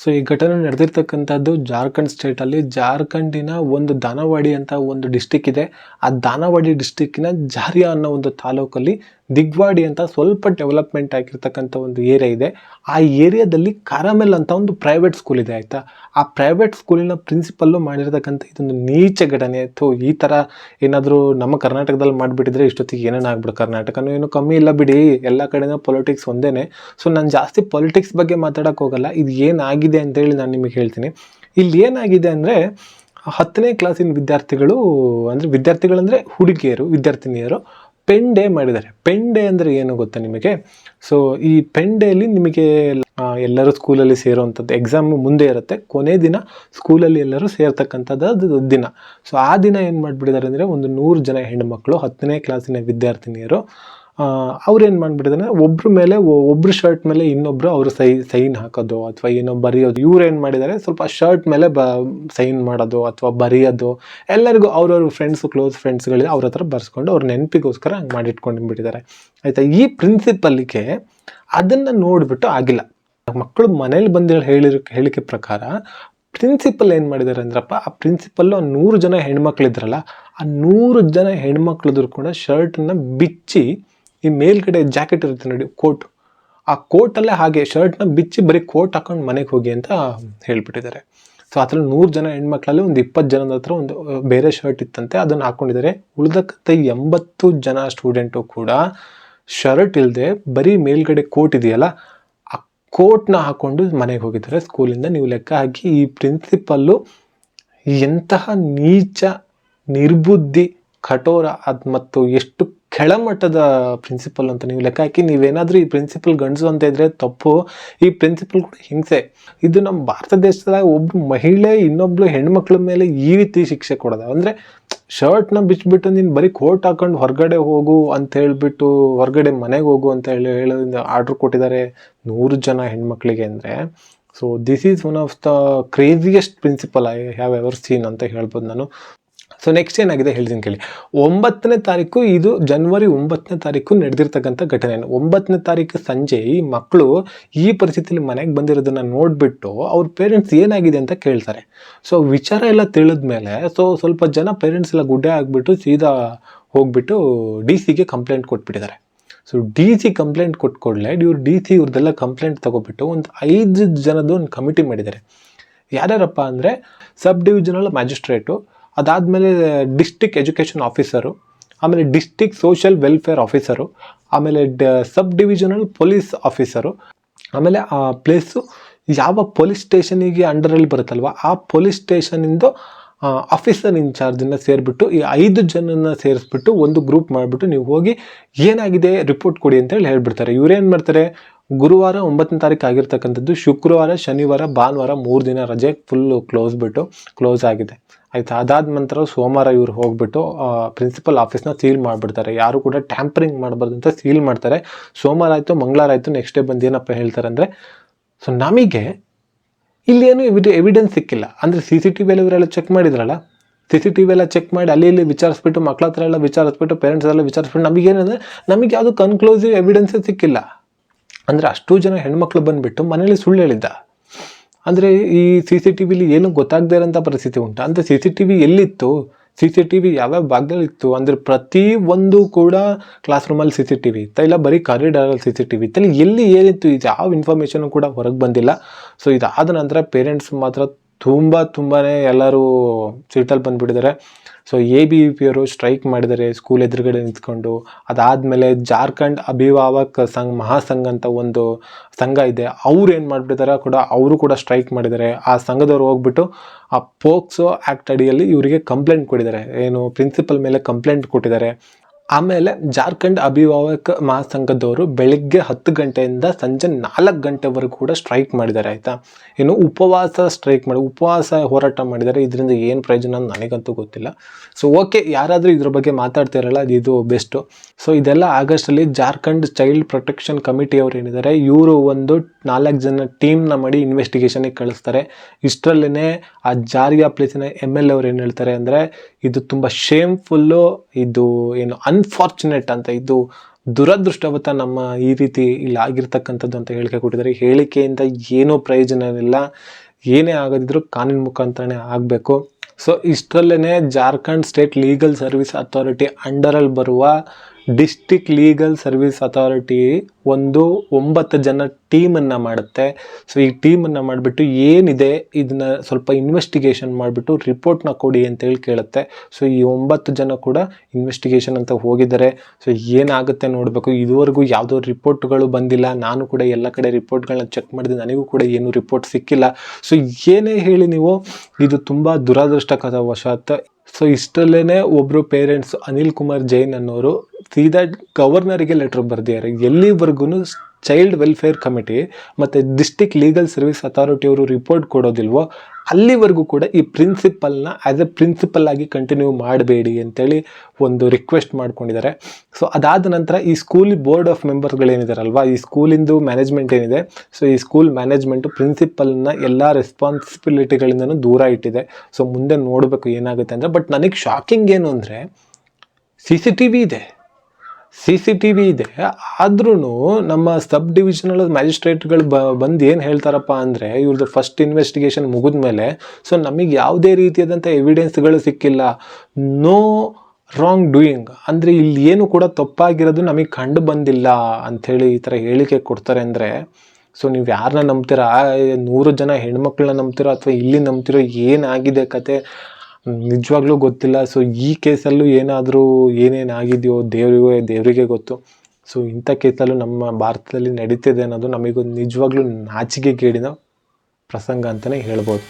So ಈ ಘಟನೆ ನಡೆದಿರ್ತಕ್ಕಂಥದ್ದು ಜಾರ್ಖಂಡ್ ಸ್ಟೇಟಲ್ಲಿ. ಜಾರ್ಖಂಡಿನ ಒಂದು ದಾನವಾಡಿ ಅಂತ ಒಂದು ಡಿಸ್ಟಿಕ್ ಇದೆ. ಆ ದಾನವಾಡಿ ಡಿಸ್ಟಿಕ್ಕಿನ ಜಾರಿಯಾ ಅನ್ನೋ ಒಂದು ತಾಲೂಕಲ್ಲಿ ದಿಗ್ವಾಡಿ ಅಂತ ಸ್ವಲ್ಪ ಡೆವಲಪ್ಮೆಂಟ್ ಆಗಿರ್ತಕ್ಕಂಥ ಒಂದು ಏರಿಯಾ ಇದೆ. ಆ ಏರಿಯಾದಲ್ಲಿ ಕಾರಮೆಲ್ ಅಂತ ಒಂದು ಪ್ರೈವೇಟ್ ಸ್ಕೂಲ್ ಇದೆ ಆಯಿತಾ. ಆ ಪ್ರೈವೇಟ್ ಸ್ಕೂಲಿನ ಪ್ರಿನ್ಸಿಪಲ್ಲು ಮಾಡಿರ್ತಕ್ಕಂಥ ಇದೊಂದು ನೀಚ ಘಟನೆ ಇತ್ತು. ಈ ಥರ ಏನಾದರೂ ನಮ್ಮ ಕರ್ನಾಟಕದಲ್ಲಿ ಮಾಡಿಬಿಟ್ಟಿದ್ರೆ ಇಷ್ಟೊತ್ತಿಗೆ ಏನೇನು ಆಗ್ಬಿಡು, ಕರ್ನಾಟಕನೂ ಏನು ಕಮ್ಮಿ ಇಲ್ಲ ಬಿಡಿ, ಎಲ್ಲ ಕಡೆನೂ ಪೊಲಿಟಿಕ್ಸ್ ಒಂದೇ. ಸೊ ನಾನು ಜಾಸ್ತಿ ಪೊಲಿಟಿಕ್ಸ್ ಬಗ್ಗೆ ಮಾತಾಡೋಕ್ಕೆ ಹೋಗಲ್ಲ. ಇದು ಏನಾಗಿದೆ ಅಂತೇಳಿ ನಾನು ನಿಮಗೆ ಹೇಳ್ತೀನಿ. ಇಲ್ಲಿ ಏನಾಗಿದೆ ಅಂದರೆ 10ನೇ ಕ್ಲಾಸಿನ ವಿದ್ಯಾರ್ಥಿಗಳಂದರೆ ಹುಡುಗಿಯರು, ವಿದ್ಯಾರ್ಥಿನಿಯರು ಪೆನ್ ಡೇ ಮಾಡಿದ್ದಾರೆ. ಪೆನ್ ಡೇ ಅಂದರೆ ಏನು ಗೊತ್ತಾ ನಿಮಗೆ? ಸೊ ಈ ಪೆನ್ ಡೇಲಿ ನಿಮಗೆ ಎಲ್ಲರೂ ಸ್ಕೂಲಲ್ಲಿ ಸೇರೋವಂಥದ್ದು, ಎಕ್ಸಾಮ್ ಮುಂದೆ ಇರುತ್ತೆ, ಕೊನೆ ದಿನ ಸ್ಕೂಲಲ್ಲಿ ಎಲ್ಲರೂ ಸೇರ್ತಕ್ಕಂಥದ್ದು ದಿನ. ಸೊ ಆ ದಿನ ಏನು ಮಾಡಿಬಿಟ್ಟಿದ್ದಾರೆ ಅಂದರೆ ಒಂದು 100 ಜನ ಹೆಣ್ಣುಮಕ್ಕಳು 10ನೇ ಕ್ಲಾಸಿನ ವಿದ್ಯಾರ್ಥಿನಿಯರು ಅವ್ರು ಏನು ಮಾಡಿಬಿಟ್ಟಿದ್ದಾರೆ, ಒಬ್ಬರು ಶರ್ಟ್ ಮೇಲೆ ಇನ್ನೊಬ್ಬರು ಅವರು ಸೈನ್ ಹಾಕೋದು ಅಥವಾ ಏನೋ ಬರೆಯೋದು. ಇವ್ರು ಏನು ಮಾಡಿದ್ದಾರೆ, ಸ್ವಲ್ಪ ಶರ್ಟ್ ಮೇಲೆ ಸೈನ್ ಮಾಡೋದು ಅಥವಾ ಬರೆಯೋದು, ಎಲ್ಲರಿಗೂ ಅವ್ರವ್ರ ಕ್ಲೋಸ್ ಫ್ರೆಂಡ್ಸ್ಗಳಿದೆ ಅವ್ರ ಹತ್ರ ಬರ್ಸ್ಕೊಂಡು ಅವ್ರ ನೆನಪಿಗೋಸ್ಕರ ಹಂಗೆ ಮಾಡಿಟ್ಕೊಂಡ್ಬಿಟ್ಟಿದ್ದಾರೆ ಆಯಿತಾ. ಈ ಪ್ರಿನ್ಸಿಪಲ್ಗೆ ಅದನ್ನು ನೋಡಿಬಿಟ್ಟು ಆಗಿಲ್ಲ. ಮಕ್ಕಳು ಮನೇಲಿ ಬಂದು ಹೇಳಿಕೆ ಪ್ರಕಾರ ಪ್ರಿನ್ಸಿಪಲ್ ಏನು ಮಾಡಿದ್ದಾರೆ ಅಂದ್ರಪ್ಪ, ಆ ಪ್ರಿನ್ಸಿಪಲ್ಲು 100 ಜನ ಹೆಣ್ಮಕ್ಳಿದ್ರಲ್ಲ, ಆ 100 ಜನ ಹೆಣ್ಮಕ್ಳದ್ರು ಕೂಡ ಶರ್ಟನ್ನು ಬಿಚ್ಚಿ, ಈ ಮೇಲ್ಗಡೆ ಜಾಕೆಟ್ ಇರುತ್ತೆ ನೋಡಿ, ಕೋಟ್, ಆ ಕೋಟಲ್ಲೇ ಹಾಗೆ ಶರ್ಟ್ನ ಬಿಚ್ಚಿ ಬರೀ ಕೋಟ್ ಹಾಕೊಂಡು ಮನೆಗೆ ಹೋಗಿ ಅಂತ ಹೇಳ್ಬಿಟ್ಟಿದ್ದಾರೆ. ಸೊ ಅದ್ರಲ್ಲಿ 100 ಜನ ಹೆಣ್ಮಕ್ಳಲ್ಲಿ ಒಂದು 20 ಜನದ ಹತ್ರ ಒಂದು ಬೇರೆ ಶರ್ಟ್ ಇತ್ತಂತೆ, ಅದನ್ನು ಹಾಕ್ಕೊಂಡಿದ್ದಾರೆ. ಉಳಿದಕ್ಕಂಥ 80 ಜನ ಸ್ಟೂಡೆಂಟು ಕೂಡ ಶರ್ಟ್ ಇಲ್ಲದೆ ಬರೀ ಮೇಲ್ಗಡೆ ಕೋಟ್ ಇದೆಯಲ್ಲ, ಆ ಕೋಟ್ನ ಹಾಕ್ಕೊಂಡು ಮನೆಗೆ ಹೋಗಿದ್ದಾರೆ ಸ್ಕೂಲಿಂದ. ನೀವು ಲೆಕ್ಕ ಹಾಕಿ, ಈ ಪ್ರಿನ್ಸಿಪಲ್ಲು ಎಂತಹ ನೀಚ, ನಿರ್ಬುದ್ಧಿ, ಕಠೋರ ಮತ್ತು ಎಷ್ಟು ಕೆಳಮಟ್ಟದ ಪ್ರಿನ್ಸಿಪಲ್ ಅಂತ ನೀವು ಲೆಕ್ಕ ಹಾಕಿ. ನೀವೇನಾದರೂ ಈ ಪ್ರಿನ್ಸಿಪಲ್ ಗಂಡಸು ಅಂತ ಇದ್ರೆ ತಪ್ಪು, ಈ ಪ್ರಿನ್ಸಿಪಲ್ ಕೂಡ ಹಿಂಸೆ. ಇದು ನಮ್ಮ ಭಾರತ ದೇಶದಾಗ ಒಬ್ಬ ಮಹಿಳೆ ಇನ್ನೊಬ್ಳು ಹೆಣ್ಮಕ್ಳ ಮೇಲೆ ಈ ರೀತಿ ಶಿಕ್ಷೆ ಕೊಡೋದು ಅಂದರೆ, ಶರ್ಟ್ನ ಬಿಚ್ಚಿಬಿಟ್ಟು ನೀನು ಬರೀ ಕೋಟ್ ಹಾಕೊಂಡು ಹೊರಗಡೆ ಹೋಗು ಅಂತ ಹೇಳ್ಬಿಟ್ಟು, ಹೊರಗಡೆ ಮನೆಗೆ ಹೋಗು ಅಂತ ಹೇಳೋದ್ರಿಂದ ಆರ್ಡ್ರ್ ಕೊಟ್ಟಿದ್ದಾರೆ 100 ಜನ ಹೆಣ್ಮಕ್ಳಿಗೆ ಅಂದರೆ. So this is one of the craziest principle I have ever seen ಅಂತ ಹೇಳ್ಬೋದು ನಾನು. ಸೊ ನೆಕ್ಸ್ಟ್ ಏನಾಗಿದೆ ಹೇಳ್ತೀನಿ ಕೇಳಿ. 9ನೇ ತಾರೀಕು, ಇದು ಜನವರಿ 9ನೇ ತಾರೀಕು ನಡೆದಿರ್ತಕ್ಕಂಥ ಘಟನೆ. 9ನೇ ತಾರೀಕು ಸಂಜೆ ಈ ಮಕ್ಕಳು ಈ ಪರಿಸ್ಥಿತಿಯಲ್ಲಿ ಮನೆಗೆ ಬಂದಿರೋದನ್ನು ನೋಡಿಬಿಟ್ಟು ಅವ್ರ ಪೇರೆಂಟ್ಸ್ ಏನಾಗಿದೆ ಅಂತ ಕೇಳ್ತಾರೆ. ಸೊ ವಿಚಾರ ಎಲ್ಲ ತಿಳಿದ್ಮೇಲೆ ಸ್ವಲ್ಪ ಜನ ಪೇರೆಂಟ್ಸ್ ಎಲ್ಲ ಗುಡ್ಡೆ ಆಗಿಬಿಟ್ಟು ಸೀದಾ ಹೋಗ್ಬಿಟ್ಟು DC ಕಂಪ್ಲೇಂಟ್ ಕೊಟ್ಬಿಟ್ಟಿದ್ದಾರೆ. ಸೊ DC ಕಂಪ್ಲೇಂಟ್ ಕೊಟ್ಕೊಡ್ಲೆ ಇವ್ರದ್ದೆಲ್ಲ ಕಂಪ್ಲೇಂಟ್ ತಗೊಬಿಟ್ಟು ಒಂದು 5 ಜನದ್ದು ಒಂದು ಕಮಿಟಿ ಮಾಡಿದ್ದಾರೆ. ಯಾರ್ಯಾರಪ್ಪ ಅಂದರೆ ಸಬ್ ಡಿವಿಷನಲ್ ಮ್ಯಾಜಿಸ್ಟ್ರೇಟು, ಅದಾದಮೇಲೆ ಡಿಸ್ಟಿಕ್ ಎಜುಕೇಷನ್ ಆಫೀಸರು, ಆಮೇಲೆ ಡಿಸ್ಟಿಕ್ ಸೋಷಿಯಲ್ ವೆಲ್ಫೇರ್ ಆಫೀಸರು, ಆಮೇಲೆ ಸಬ್ ಡಿವಿಷನಲ್ ಪೊಲೀಸ್ ಆಫೀಸರು, ಆಮೇಲೆ ಆ ಪ್ಲೇಸು ಯಾವ ಪೊಲೀಸ್ ಸ್ಟೇಷನಿಗೆ ಅಂಡರಲ್ಲಿ ಬರುತ್ತಲ್ವ ಆ ಪೊಲೀಸ್ ಸ್ಟೇಷನಿಂದ ಆಫೀಸರ್ ಇನ್ಚಾರ್ಜನ್ನ ಸೇರಿಬಿಟ್ಟು ಈ 5 ಜನನ ಸೇರಿಸ್ಬಿಟ್ಟು ಒಂದು ಗ್ರೂಪ್ ಮಾಡಿಬಿಟ್ಟು ನೀವು ಹೋಗಿ ಏನಾಗಿದೆ ರಿಪೋರ್ಟ್ ಕೊಡಿ ಅಂತೇಳಿ ಹೇಳ್ಬಿಡ್ತಾರೆ. ಇವರೇನು ಮಾಡ್ತಾರೆ, ಗುರುವಾರ 9ನೇ ತಾರೀಕು ಆಗಿರ್ತಕ್ಕಂಥದ್ದು, ಶುಕ್ರವಾರ, ಶನಿವಾರ, ಭಾನುವಾರ 3 ದಿನ ರಜೆ ಫುಲ್ಲು ಕ್ಲೋಸ್ ಆಗಿದೆ ಆಯಿತಾ. ಅದಾದ ನಂತರ ಸೋಮವಾರ ಇವ್ರು ಹೋಗ್ಬಿಟ್ಟು ಪ್ರಿನ್ಸಿಪಲ್ ಆಫೀಸ್ನ ಸೀಲ್ ಮಾಡಿಬಿಡ್ತಾರೆ. ಯಾರು ಕೂಡ ಟ್ಯಾಂಪರಿಂಗ್ ಮಾಡಬಾರ್ದು ಅಂತ ಸೀಲ್ ಮಾಡ್ತಾರೆ. ಸೋಮವಾರ ಆಯಿತು, ಮಂಗಳವಾರ ಆಯಿತು, ನೆಕ್ಸ್ಟ್ ಡೇ ಬಂದು ಏನಪ್ಪ ಹೇಳ್ತಾರೆ ಅಂದರೆ, ಸೊ ನಮಗೆ ಇಲ್ಲೇನು ಎವಿಡೆನ್ಸ್ ಸಿಕ್ಕಿಲ್ಲ ಅಂದರೆ CCTV ಇವರೆಲ್ಲ ಚೆಕ್ ಮಾಡಿದ್ರಲ್ಲ, CCTV ಎಲ್ಲ ಚೆಕ್ ಮಾಡಿ ಅಲ್ಲಿ ಇಲ್ಲಿ ವಿಚಾರಿಸ್ಬಿಟ್ಟು, ಮಕ್ಳ ಹತ್ರ ಎಲ್ಲ ವಿಚಾರಿಸ್ಬಿಟ್ಟು, ಪೇರೆಂಟ್ಸ್ ಎಲ್ಲ ವಿಚಾರಿಸ್ಬಿಟ್ಟು, ನಮಗೇನಂದರೆ ನಮಗೆ ಯಾವುದು ಕನ್ಕ್ಲೂಸಿವ್ ಎವಿಡೆನ್ಸೇ ಸಿಕ್ಕಿಲ್ಲ. ಅಂದರೆ ಅಷ್ಟು ಜನ ಹೆಣ್ಮಕ್ಳು ಬಂದುಬಿಟ್ಟು ಮನೇಲಿ ಸುಳ್ಳು ಹೇಳಿದ್ದ ಅಂದರೆ ಈ CCTVಲಿ ಏನು ಗೊತ್ತಾಗದೇ ಇರೋಂಥ ಪರಿಸ್ಥಿತಿ ಉಂಟು. ಅಂದರೆ CCTV ಎಲ್ಲಿತ್ತು, CCTV ಯಾವ್ಯಾವ ಭಾಗದಲ್ಲಿತ್ತು ಅಂದರೆ ಪ್ರತಿ ಒಂದು ಕೂಡ ಕ್ಲಾಸ್ ರೂಮಲ್ಲಿ CCTV ಇತ್ತ, ಇಲ್ಲ ಬರೀ ಕಾರಿಡಾರಲ್ಲಿ CCTV ಇತ್ತ, ಇಲ್ಲ ಎಲ್ಲಿ ಏನಿತ್ತು, ಇದು ಯಾವ ಇನ್ಫಾರ್ಮೇಷನು ಕೂಡ ಹೊರಗೆ ಬಂದಿಲ್ಲ. ಸೊ ಇದಾದ ನಂತರ ಪೇರೆಂಟ್ಸ್ ಮಾತ್ರ ತುಂಬಾ ಎಲ್ಲರೂ ಸೀಟಲ್ಲಿ ಬಂದುಬಿಟ್ಟಿದ್ದಾರೆ. ಸೊ ABVP ಅವರು ಸ್ಟ್ರೈಕ್ ಮಾಡಿದ್ದಾರೆ ಸ್ಕೂಲ್ ಎದುರುಗಡೆ ನಿಂತ್ಕೊಂಡು. ಅದಾದಮೇಲೆ ಜಾರ್ಖಂಡ್ ಅಭಿಭಾವಕ್ ಮಹಾಸಂಘ ಅಂತ ಒಂದು ಸಂಘ ಇದೆ, ಅವ್ರು ಏನು ಮಾಡಿಬಿಟ್ಟಿದ್ದಾರೆ ಅವರು ಕೂಡ ಸ್ಟ್ರೈಕ್ ಮಾಡಿದ್ದಾರೆ. ಆ ಸಂಘದವ್ರು ಹೋಗ್ಬಿಟ್ಟು ಆ ಪೋಕ್ಸೋ ಆ್ಯಕ್ಟ್ ಅಡಿಯಲ್ಲಿ ಇವರಿಗೆ ಕಂಪ್ಲೇಂಟ್ ಕೊಟ್ಟಿದ್ದಾರೆ, ಏನು ಪ್ರಿನ್ಸಿಪಲ್ ಮೇಲೆ ಕಂಪ್ಲೇಂಟ್ ಕೊಟ್ಟಿದ್ದಾರೆ. ಆಮೇಲೆ ಜಾರ್ಖಂಡ್ ಅಭಿಭಾವಕ್ ಮಹಾಸಂಘದವರು ಬೆಳಗ್ಗೆ 10 ಗಂಟೆಯಿಂದ ಸಂಜೆ 4 ಗಂಟೆವರೆಗೂ ಕೂಡ ಸ್ಟ್ರೈಕ್ ಮಾಡಿದ್ದಾರೆ ಆಯಿತಾ. ಏನು ಉಪವಾಸ ಹೋರಾಟ ಮಾಡಿದ್ದಾರೆ. ಇದರಿಂದ ಏನು ಪ್ರಯೋಜನ ನನಗಂತೂ ಗೊತ್ತಿಲ್ಲ. ಸೊ ಓಕೆ, ಯಾರಾದರೂ ಇದ್ರ ಬಗ್ಗೆ ಮಾತಾಡ್ತಿರಲ್ಲ ಇದು ಬೆಸ್ಟು. ಸೊ ಇದೆಲ್ಲ ಆಗಸ್ಟಲ್ಲಿ ಜಾರ್ಖಂಡ್ ಚೈಲ್ಡ್ ಪ್ರೊಟೆಕ್ಷನ್ ಕಮಿಟಿ ಅವ್ರು ಏನಿದ್ದಾರೆ, ಇವರು ಒಂದು 4 ಜನ ಟೀಮ್ನ ಮಾಡಿ ಇನ್ವೆಸ್ಟಿಗೇಷನಿಗೆ ಕಳಿಸ್ತಾರೆ. ಇಷ್ಟರಲ್ಲೇ ಆ ಜಾರಿಯಾ ಪ್ಲೇಸಿನ MLA ಅವ್ರು ಏನು ಹೇಳ್ತಾರೆ ಅಂದರೆ, ಇದು ತುಂಬ ಶೇಮ್ಫುಲ್ಲು, ಇದು ಏನು ಅನ್ಫಾರ್ಚುನೇಟ್ ಅಂತ, ಇದು ದುರದೃಷ್ಟವತ್ತ ನಮ್ಮ ಈ ರೀತಿ ಇಲ್ಲಿ ಆಗಿರ್ತಕ್ಕಂಥದ್ದು ಅಂತ ಹೇಳಿಕೆ ಕೊಟ್ಟಿದ್ದಾರೆ. ಹೇಳಿಕೆಯಿಂದ ಏನೂ ಪ್ರಯೋಜನವಿಲ್ಲ, ಏನೇ ಆಗೋದಿದ್ರು ಕಾನೂನು ಮುಖಾಂತರನೇ ಆಗಬೇಕು. ಸೊ ಇಷ್ಟರಲ್ಲೇ Jharkhand state legal service authority ಅಂಡರಲ್ಲಿ ಬರುವ ಡಿಸ್ಟಿಕ್ ಲೀಗಲ್ ಸರ್ವಿಸ್ ಅಥಾರಿಟಿ ಒಂದು 9 ಜನ ಟೀಮನ್ನು ಮಾಡುತ್ತೆ. ಸೊ ಈ ಟೀಮನ್ನು ಮಾಡಿಬಿಟ್ಟು ಏನಿದೆ ಇದನ್ನ ಸ್ವಲ್ಪ ಇನ್ವೆಸ್ಟಿಗೇಷನ್ ಮಾಡಿಬಿಟ್ಟು ರಿಪೋರ್ಟ್ನ ಕೊಡಿ ಅಂತೇಳಿ ಕೇಳುತ್ತೆ. ಸೊ ಈ 9 ಜನ ಕೂಡ ಇನ್ವೆಸ್ಟಿಗೇಷನ್ ಅಂತ ಹೋಗಿದ್ದಾರೆ. ಸೊ ಏನಾಗುತ್ತೆ ನೋಡಬೇಕು. ಇದುವರೆಗೂ ಯಾವುದೋ ರಿಪೋರ್ಟ್ಗಳು ಬಂದಿಲ್ಲ. ನಾನು ಕೂಡ ಎಲ್ಲ ಕಡೆ ರಿಪೋರ್ಟ್ಗಳನ್ನ ಚೆಕ್ ಮಾಡಿದೆ, ನನಗೂ ಕೂಡ ಏನು ರಿಪೋರ್ಟ್ ಸಿಕ್ಕಿಲ್ಲ. ಸೊ ಏನೇ ಹೇಳಿ ನೀವು, ಇದು ತುಂಬ ದುರದೃಷ್ಟಕರವಶಾತ್. ಸೊ ಇಷ್ಟರಲ್ಲೇ ಒಬ್ಬರು ಪೇರೆಂಟ್ಸ್ ಅನಿಲ್ ಕುಮಾರ್ ಜೈನ್ ಅನ್ನೋರು ಸೀದಾ ಗವರ್ನರಿಗೆ ಲೆಟ್ರ್ ಬರೆದಿದ್ದಾರೆ. ಎಲ್ಲಿವರೆಗೂ ಚೈಲ್ಡ್ ವೆಲ್ಫೇರ್ ಕಮಿಟಿ ಮತ್ತು ಡಿಸ್ಟಿಕ್ ಲೀಗಲ್ ಸರ್ವಿಸ್ ಅಥಾರಿಟಿಯವರು ರಿಪೋರ್ಟ್ ಕೊಡೋದಿಲ್ವೋ ಅಲ್ಲಿವರೆಗೂ ಕೂಡ ಈ ಪ್ರಿನ್ಸಿಪಲ್ನ ಆ್ಯಸ್ ಎ ಪ್ರಿನ್ಸಿಪಲ್ ಆಗಿ ಕಂಟಿನ್ಯೂ ಮಾಡಬೇಡಿ ಅಂತೇಳಿ ಒಂದು ರಿಕ್ವೆಸ್ಟ್ ಮಾಡ್ಕೊಂಡಿದ್ದಾರೆ. ಸೊ ಅದಾದ ನಂತರ ಈ ಸ್ಕೂಲ್ ಬೋರ್ಡ್ ಆಫ್ ಮೆಂಬರ್ಸ್ಗಳೇನಿದಾರಲ್ವ, ಈ ಸ್ಕೂಲಿಂದು ಮ್ಯಾನೇಜ್ಮೆಂಟ್ ಏನಿದೆ, ಸೊ ಈ ಸ್ಕೂಲ್ ಮ್ಯಾನೇಜ್ಮೆಂಟು ಪ್ರಿನ್ಸಿಪಲ್ನ ಎಲ್ಲ ರೆಸ್ಪಾನ್ಸಿಬಿಲಿಟಿಗಳಿಂದನೂ ದೂರ ಇಟ್ಟಿದೆ. ಸೊ ಮುಂದೆ ನೋಡಬೇಕು ಏನಾಗುತ್ತೆ ಅಂದರೆ. ಬಟ್ ನನಗೆ ಶಾಕಿಂಗ್ ಏನು ಅಂದರೆ ಸಿ ಸಿ ಟಿ ವಿ ಇದೆ, ಆದ್ರೂ ನಮ್ಮ ಸಬ್ ಡಿವಿಷನಲ್ ಮ್ಯಾಜಿಸ್ಟ್ರೇಟ್ಗಳು ಬಂದು ಏನು ಹೇಳ್ತಾರಪ್ಪ ಅಂದರೆ, ಇವ್ರದ್ದು ಫಸ್ಟ್ ಇನ್ವೆಸ್ಟಿಗೇಷನ್ ಮುಗಿದ ಮೇಲೆ ಸೊ ನಮಗೆ ಯಾವುದೇ ರೀತಿಯಾದಂಥ ಎವಿಡೆನ್ಸ್ಗಳು ಸಿಕ್ಕಿಲ್ಲ, ನೋ ರಾಂಗ್ ಡೂಯಿಂಗ್, ಅಂದರೆ ಇಲ್ಲಿ ಏನು ಕೂಡ ತಪ್ಪಾಗಿರೋದು ನಮಗೆ ಕಂಡು ಬಂದಿಲ್ಲ ಅಂಥೇಳಿ ಈ ಥರ ಹೇಳಿಕೆ ಕೊಡ್ತಾರೆ ಅಂದರೆ, ಸೊ ನೀವು ಯಾರನ್ನ ನಂಬ್ತೀರಾ? 100 ಜನ ಹೆಣ್ಮಕ್ಳನ್ನ ನಂಬ್ತಿರೋ ಅಥವಾ ಇಲ್ಲಿ ನಂಬ್ತಿರೋ? ಏನಾಗಿದೆ ಕತೆ ನಿಜವಾಗ್ಲೂ ಗೊತ್ತಿಲ್ಲ. ಸೊ ಈ ಕೇಸಲ್ಲೂ ಏನಾದರೂ ಏನೇನಾಗಿದೆಯೋ ದೇವರಿಗೆ ಗೊತ್ತು. ಸೊ ಇಂಥ ಕೇಸಲ್ಲೂ ನಮ್ಮ ಭಾರತದಲ್ಲಿ ನಡೀತಿದೆ ಅನ್ನೋದು ನಮಗೊಂದು ನಿಜವಾಗ್ಲೂ ನಾಚಿಕೆಗೇಡಿನ ಪ್ರಸಂಗ ಅಂತಲೇ ಹೇಳ್ಬೋದು.